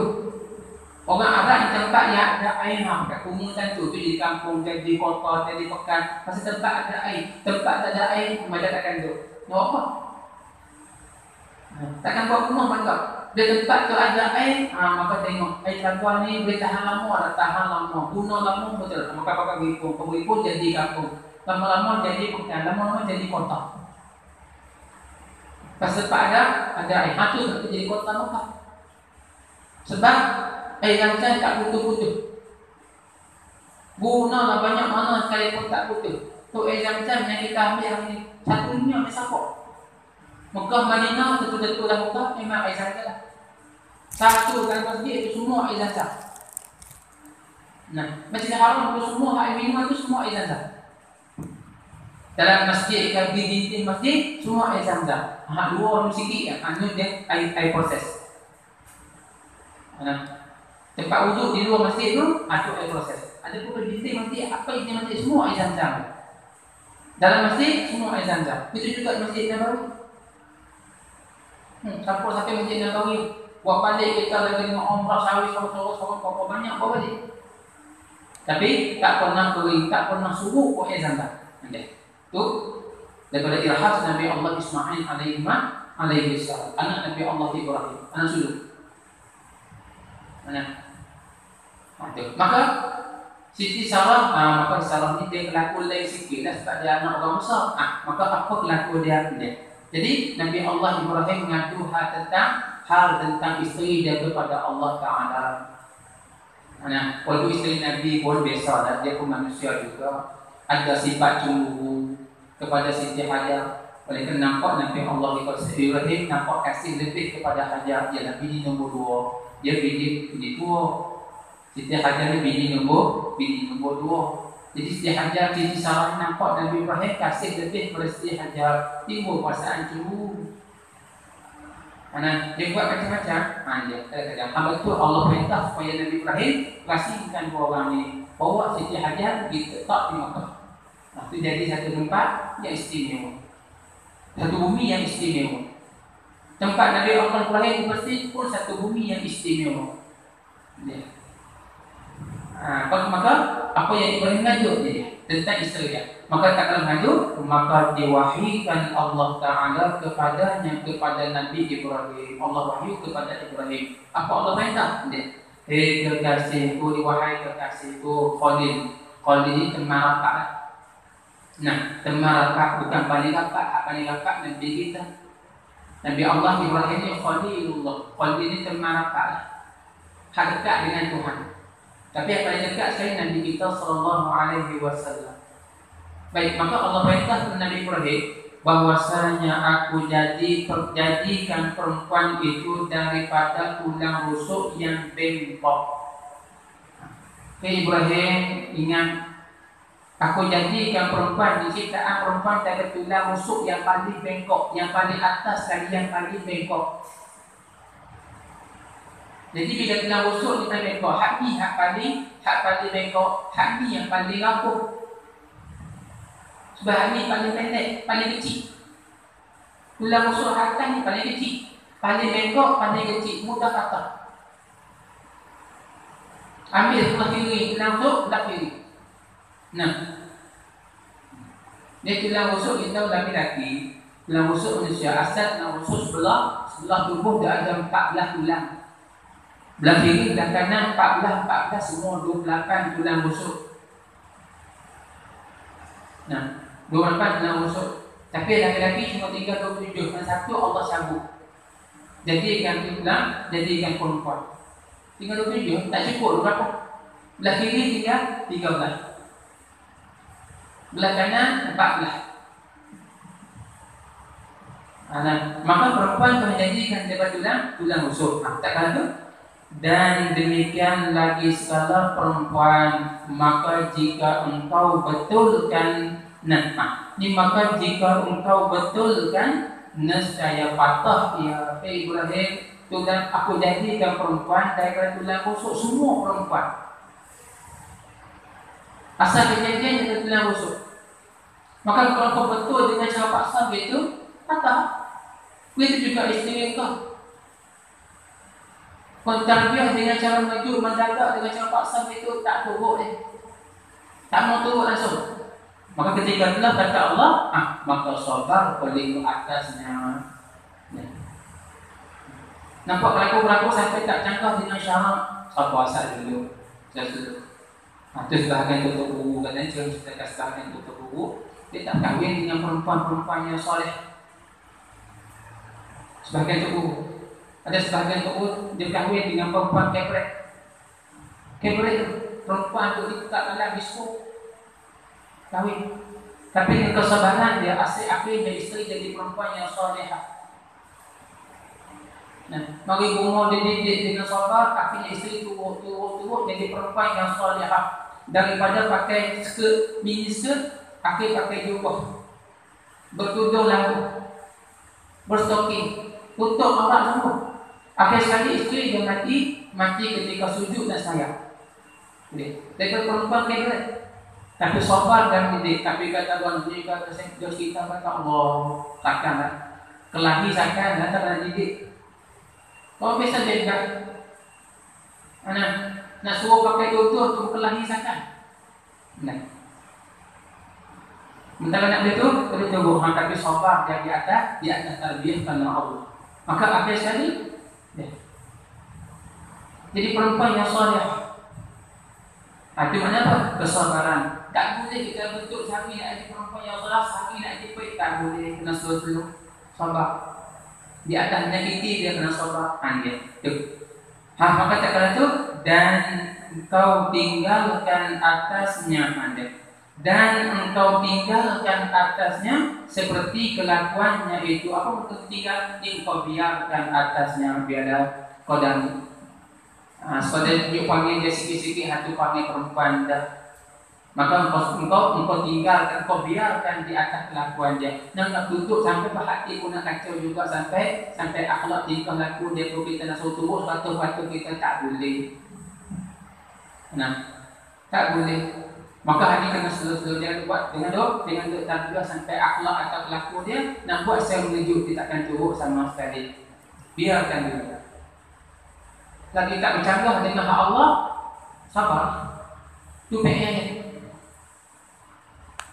Speaker 1: orang Arab di tempat yang ada air kat pungutan tu di kampung, di kota, di pekan. Pasal tempat ada air, tempat tak ada air, macam takkan tu. Nak apa? Takkan buat rumah bangga. Di tempat tu ada air, maka tengok air telaga ni boleh tahan lama, ada tahan lama, guna lama betul. Maka pakai beripun jadi kampung. Lama-lama jadi pekan, lama-lama jadi kota. Pasal tempat ada air, tu jadi kota Mekah. Sebab Zam-Zam tak putus-putus. Gunalah banyak mana sekali pun tak putus. Tu Zam-Zam yang kita ambil hari ni, satu dunia ni siapa? Mekah Madinah betul-betul dah Mekah memang air Zam-Zam. Satu dalam masjid itu semua air Zam-Zam. Nah, Masjidil Haram itu semua air minum itu semua air Zam-Zam. Dalam masjid kan di dinding masjid semua air Zam-Zam. Luar tu sikit ya, dia air proses. Tempat wuduk di luar masjid tu ada air proses. Ada pun di dinding masjid, apa isi masjid semua air Zam-Zam. Dalam masjid semua air Zam-Zam. Itu juga Masjid Nabawi. Siapa sampai Masjid Nabawi, buat balik kita lagi dengan umrah sawit berapa banyak buat balik. Tapi tak pernah kering, tak pernah subuh buat air Zam-Zam. Tu daripada irhas Nabi Allah Ismail alaihi salam, anak Nabi Allah Ibrahim, anak sulung. Maka Siti Sarah, maka Sarah ni dia kelaku lain sikit lah sebab dia anak orang besar. Maka apa kelaku dia? Jadi Nabi Allah Ibrahim mengadu hal tentang isteri dia kepada Allah Taala. Walaupun isteri Nabi pun biasa lah, dia pun manusia juga, ada sifat cemburu kepada Siti Hajar. Oleh kerana nampak Nabi Allah Ibrahim nampak kasih lebih kepada Hajar. Ialah bini nombor 2. Dia bini tua. Siti Hajar ni bini nombor 2. Jadi Siti Hajar, Siti Sarah nampak Nabi Ibrahim kasih lebih kepada Siti Hajar. Timbul perasaan cemburu. Dia buat macam-macam. Dia kadang-kadang hamba tu Allah perintah supaya Nabi Ibrahim kasihkan dua orang ni, bawa Siti Hajar pergi tetap di Makkah. Itu jadi satu tempat yang istimewa, satu bumi yang istimewa. Tempat Nabi Allah Ibrahim di masjid pun satu bumi yang istimewa. Maka apa yang Ibrahim ngajuk dia tentang isteri dia, maka tak kalau ngajuk, maka diwahyukan Allah Taala kepadanya, kepada Nabi Ibrahim. Allah wahyu kepada Ibrahim. Apa Allah perintah dia? Hei kekasihku, wahai kekasihku Khalil. Khalil ini teman rapat. Teman rapat bukan paling rapat. Paling rapat Nabi kita, Nabi Allah Ibrahim ini Khalilullah. Khalil ini teman rapat, hak dekat dengan Tuhan. Tapi yang paling dekat sekali Nabi kita sallallahu alaihi wasallam. Baik, maka Allah perintah kepada Nabi Ibrahim bahwasanya aku jadikan perempuan itu daripada tulang rusuk yang bengkok. Ibrahim ingat, aku jadikan perempuan, diciptaan perempuan dari tulang rusuk yang paling bengkok, yang paling atas sekali, yang paling bengkok. Jadi bila tulang rusuk kita bengkok, hak paling bengkok, hak ni yang paling rapuh. Sebab hak ni paling pendek, paling kecil. Tulang rusuk atas ni paling kecil, paling bengkok, paling kecil, mudah patah. Ambil sebelah kiri tulang rusuk, sebelah kiri. Dia tulang rusuk kita laki-laki, tulang rusuk manusia asal tulang rusuk sebelah tubuh dia ada 14 tulang. Belah kiri, belah kanan 14 semua 28 tulang rusuk. 28 tulang rusuk. Tapi laki-laki cuma 27, dan satu Allah cabut. Jadikan tulang, jadikan perempuan. 27 tak cukup berapa? Belah kiri 13. Belah kanan 14. Maka perempuan telah jadikan daripada tulang rusuk. Tak kata. Dan demikian lagi segala perempuan, maka jika engkau betulkan maka jika engkau betulkan nescaya patah ya Ibrahim tulang, aku jadikan perempuan daripada tulang rusuk semua perempuan. Asal kejadian dengan tulang rusuk. Maka kalau kau betul dengan cara paksa begitu, patah. Begitu juga isteri kau. Tarbiyah dengan cara menjaga dengan cara paksa itu tak turut tak mau turut langsung. Maka ketika itulah kata Allah, maka sabar paling atasnya. Nampak berlaku sampai tak cangkah dengan syarat. Sabar asal dulu. Itu sebahagian tutup buku, katanya cerita sebahagian tutup buku, dia tak kahwin dengan perempuan-perempuan yang soleh. Sebahagian tutup buku. Ada sebahagian tu dia kahwin dengan perempuan keprek. Boleh perempuan tu ditukar dalam bisu kahwin. Tapi dengan kesabaran dia, akhirnya isteri jadi perempuan yang solehah. Nah, mari umur dia didik dengan sabar, akhirnya isteri turut jadi perempuan yang solehah. Daripada pakai skirt, mini skirt, akhir pakai jubah, bertudung lagu, berstoking, tutup aurat semua. Akhir sekali isteri dia mati ketika sujud dan sayang. Mereka perempuan kira, tapi sabar dan didik. Tapi kata orang ni, kata kita kata Allah takkanlah kelahi sakkan datang dan didik. Kau biasa jaga nak suruh pakai tutup tu kelahi sakkan. Nah, mentara nak betul, kena tunggu. Tapi sabar dia di atas tarbiyah karena Allah. Maka akhir sekali, jadi perempuan yang soleh. Itu mana apa? Kesabaran. Tak boleh kita bentuk sehari nak jadi perempuan yang soleh, sehari nak jadi baik. Tak boleh, kena slow-slow. Sabar. Di atas menyakiti dia kena sabar. Maka kata tu, dan engkau tinggalkan atasnya dan engkau tinggalkan atasnya seperti kelakuannya itu. Apa maksud tinggal? Engkau biarkan atasnya biarlah kodam. Saudara dia panggil dia sikit-sikit, hatu panggil perempuan dah. Maka engkau tinggalkan, engkau biarkan di atas kelakuan dia. Nak duduk sampai hati pun nak kacau juga, sampai akhlak tingkah laku dia pun kita nak suruh turun batu-batu kita tak boleh. Tak boleh. Maka hati kena slow-slow dia buat dengan tarbiyah sampai akhlak atau kelaku dia nak buat saya menuju, dia takkan turun sama sekali. Biarkan dia. Lagi tak bercanggah dengan hak Allah, sabar. Itu PR.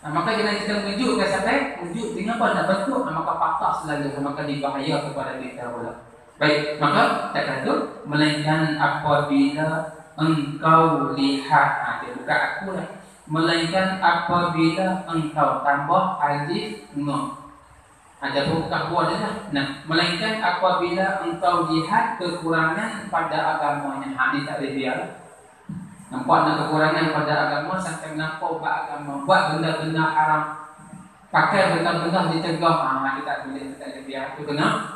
Speaker 1: Maka jangan kita menunjukkan sampai wujud dengan apa nak bentuk, maka patah selagi, maka dibahaya kepada kita pula. Baik, maka tak kata melainkan apabila engkau lihat, dia bukan aku lah. Melainkan apabila engkau tambah alif nun. Ada pun bukan adalah. Melainkan apabila engkau lihat kekurangan pada agamanya. Ini tak boleh biar. Nampak nak kekurangan pada agama sampai nampak buat agama, buat benda-benda haram, pakai benda-benda ditegah. Kita tak boleh, tak boleh biar. Itu kena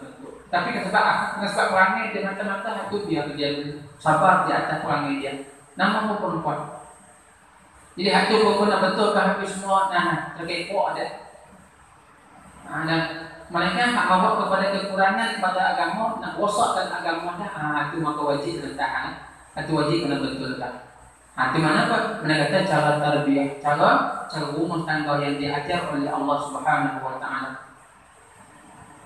Speaker 1: betul. Tapi sebab perangai dia mata-mata, itu biar dia sabar di atas perangai dia. Nama pun perempuan. Jadi hati pun nak betulkan habis semua. Terkepok ada. Mereka nak bawa kepada kekurangan pada agama, nak rosakkan agama dah. Itu maka wajib letak. Itu wajib kena betulkan. Itu mana apa? Mereka kata cara tarbiyah, cara rumah tangga yang diajar oleh Allah Subhanahu Wa Taala.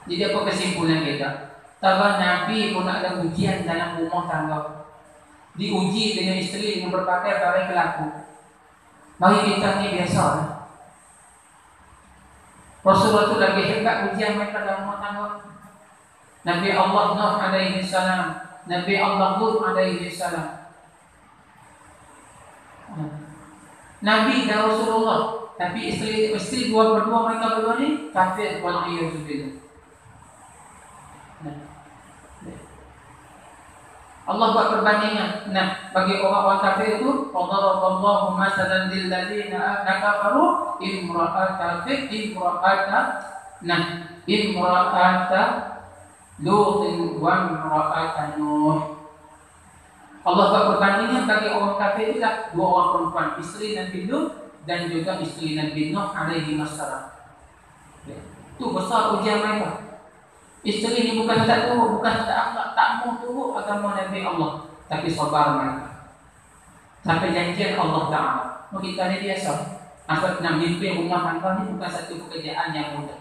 Speaker 1: Jadi apa kesimpulan kita? Tahu Nabi pun ada ujian dalam rumah tangga. Diuji dengan isteri dengan berbagai barang kelaku. Bagi kita ni biasa. Rasulullah itu lagi hebat ujian mereka dalam rumah tangga. Nabi Allah Nuh alaihi salam, Nabi Allah Lut alaihi salam, Nabi dan Rasulullah. Tapi isteri dua mereka berdua ni kafir wal iyad billah. Allah buat perbandingan. Bagi orang-orang kafir itu, Allahu masalan lil ladzina kafaru imra'ata Lutin wa imra'ata Nuh. Allah buat perbandingan bagi orang kafir itu dua orang perempuan, isteri Nabi Lut dan juga isteri Nabi Nuh alaihi wassalam. Itu besar ujian mereka. Isteri ini bukan tak turut, bukan tak akhlak, tak mau turut agama Nabi Allah, tapi sabar mereka. Sampai janjian Allah Ta'ala. Kita ni biasa. Nak mimpi rumah tangga ni bukan satu pekerjaan yang mudah.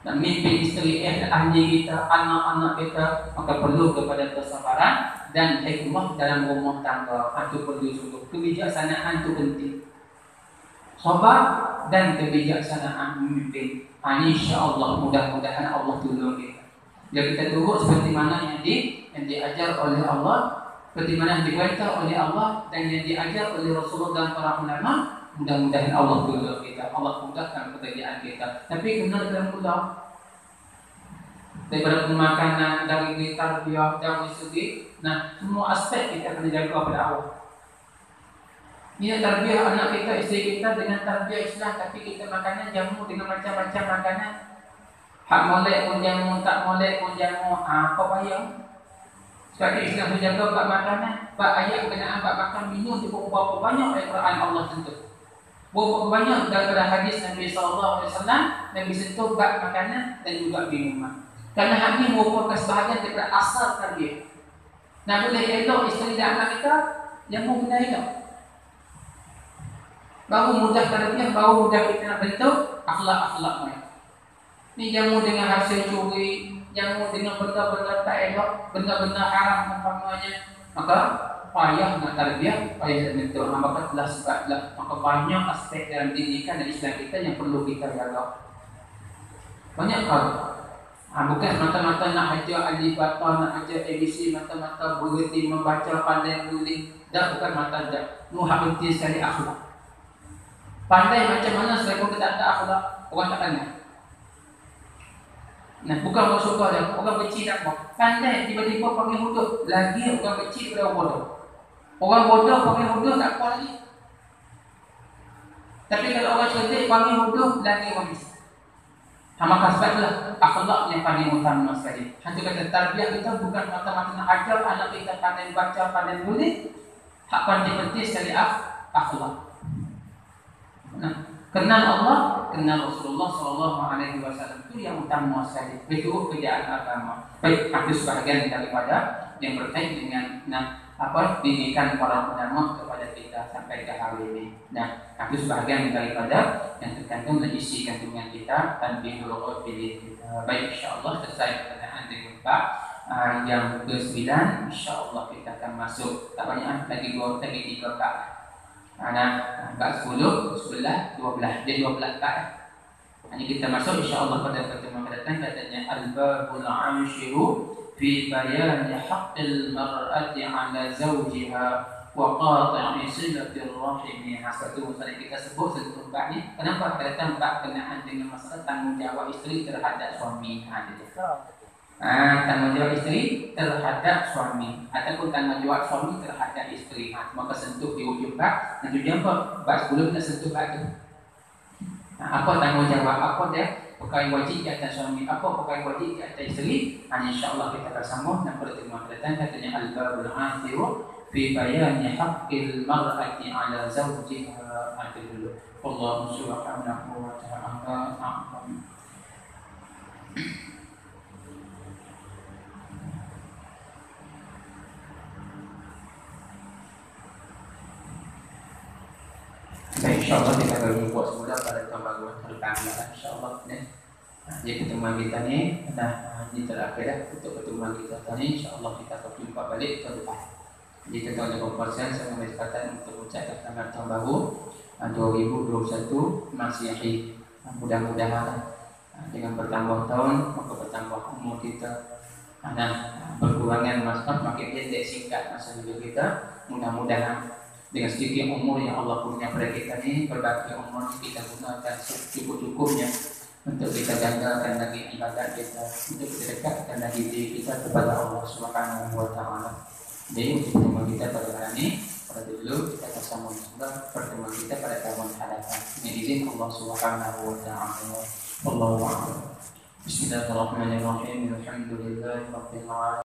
Speaker 1: Nak mimpi isteri ahli kita, anak-anak kita, maka perlu kepada kesabaran dan hikmah dalam rumah tangga. Itu perlu sungguh. Kebijaksanaan itu penting. Sabar dan kebijaksanaan memimpin. InsyaAllah mudah-mudahan Allah tolong kita. Jadi kita turut seperti mana yang diajar oleh Allah, seperti mana yang diberitahu oleh Allah dan yang diajar oleh Rasulullah dan para ulama. Mudah-mudahan Allah tolong kita. Allah mudahkan pekerjaan kita. Tapi kena dalam pulau. daripada pemakanan, dari tarbiyah, dari segi, nah semua aspek kita kena jaga pada awal. Ini tarbiyah anak kita, isteri kita dengan tarbiyah Islam, tapi kita makanan jamu dengan macam-macam makanan. Hak molek pun jamu, tak molek pun jamu. Apa payah? Sebab Islam menjaga bab makanan, bab ayat berkenaan bab makan minum itu berapa banyak ayat Quran Allah tentu. Berapa banyak daripada hadis Nabi SAW Nabi sentuh bab makanan dan juga minuman. Kerana hal ini merupakan sebahagian daripada asal tarbiyah. Nak boleh elok isteri dan anak kita, jamu kena elok. Baru mudah tarbiyah, baru mudah kita nak bentuk akhlak-akhlak mereka. Ni jamu dengan hasil curi, jamu dengan benda-benda tak elok, benda-benda haram umpamanya, maka payah nak tarbiyah, payah nak bentuk. Maka telah sebablah, maka banyak aspek dalam didikan dan Islam kita yang perlu kita jaga. Banyak hal. Bukan mata-mata nak ajar alif bata, nak ajar ABC, mata-mata berhenti membaca, pandai menulis. Dah bukan mata dah. Hak penting sekali akhlak. Pandai macam mana selama kita tak ada akhlak, orang tak pandai. Nah, bukan orang suka dah, orang benci tak apa. Pandai tiba-tiba panggil bodoh, lagi orang benci daripada orang bodoh. Orang bodoh panggil bodoh tak apa lagi. Tapi kalau orang cerdik panggil bodoh, lagi orang benci. Maka sebablah akhlak yang paling utama sekali. Hantu kata tarbiyah kita bukan mata-mata nak ajar anak kita pandai baca, pandai menulis. Hak paling penting sekali akhlak. Nah, kenal Allah, kenal Rasulullah SAW itu yang utama sekali. Itu kerjaan agama. Baik, itu sebahagian daripada yang berkait dengan didikan para ulama kepada kita sampai ke hari ini. Nah, itu sebahagian daripada yang tergantung dan isi kandungan kita dan biologi pilih kita. Baik, insyaAllah selesai pertanyaan dengan Pak yang ke-9. InsyaAllah kita akan masuk. Tak banyak lagi 3 Pak. Bab 10, 11, 12. Dia 12 Pak. Ini kita masuk insyaAllah pada pertemuan akan datang. Katanya Al-Babul Amshiru fi bayani haqqil mar'ati 'ala zawjiha wa qati'i silatir rahim. Satu masalah kita sebut satu bab ni. Kenapa kita datang bab berkenaan dengan masalah tanggungjawab isteri terhadap suami? Tanggungjawab isteri terhadap suami ataupun tanggungjawab suami terhadap isteri. Maka sentuh di ujung bab. Dan tujuan apa? Bab 10 kita sentuh bab tu. Apa tanggungjawab? Apa dia? Perkara wajib di atas suami, apa perkara wajib di atas isteri? InsyaAllah kita akan sambung dan pada pertemuan datang. Katanya Al-Babul Athiru fi bayani haqqil mar'ati 'ala zawjiha. Dulu Allahu subhanahu wa ta'ala. InsyaAllah kita akan buat semula pada tahun baru depan. InsyaAllah jadi pertemuan kita ni ini terakhir dah untuk pertemuan kita tadi. InsyaAllah kita akan jumpa balik tahun depan. Jadi kita ada berpersen saya mengambil kesempatan untuk ucapkan selamat tahun baru 2021 Masihi. Mudah-mudahan dengan bertambah tahun maka bertambah umur kita dan berkurangan masa makin pendek singkat masa hidup kita. Mudah-mudahan dengan sedikit umur yang Allah punya pada kita ni, berbagai umur kita gunakan cukup-cukupnya untuk kita gandalkan lagi ibadat kita, untuk kita dekatkan lagi diri kita kepada Allah Subhanahu wa Ta'ala. Jadi untuk pertemuan kita pada hari ini, pada dulu kita akan sambung pertemuan kita pada tahun hadapan. Dengan izin Allah Subhanahu wa Ta'ala. Wallahu a'lam. Bismillahirrahmanirrahim. Alhamdulillahirabbil alamin.